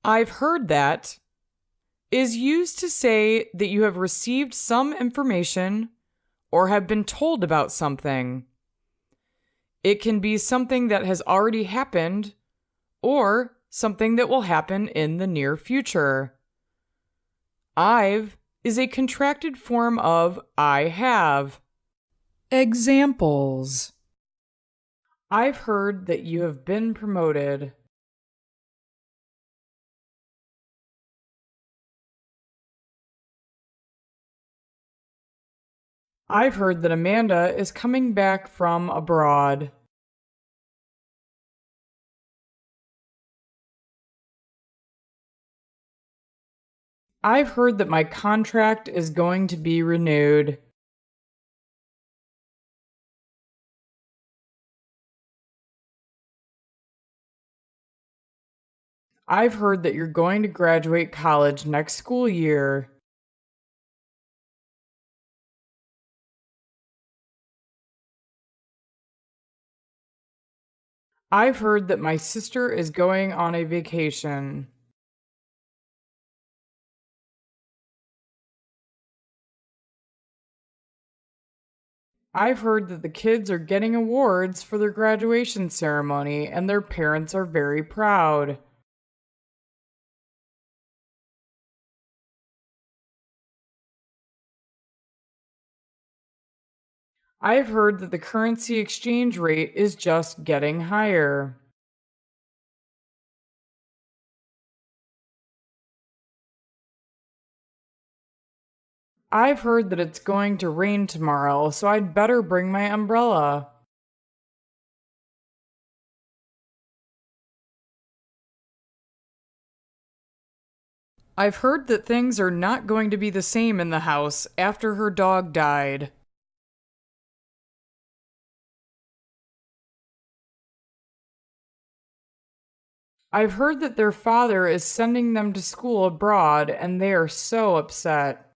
I've heard that is used to say that you have received some information or have been told about something. It can be something that has already happened or something that will happen in the near future. I've is a contracted form of I have. Examples: I've heard that you have been promoted. I've heard that Amanda is coming back from abroad. I've heard that my contract is going to be renewed. I've heard that you're going to graduate college next school year. I've heard that my sister is going on a vacation. I've heard that the kids are getting awards for their graduation ceremony and their parents are very proud. I've heard that the currency exchange rate is just getting higher. I've heard that it's going to rain tomorrow, so I'd better bring my umbrella. I've heard that things are not going to be the same in the house after her dog died. I've heard that their father is sending them to school abroad and they are so upset.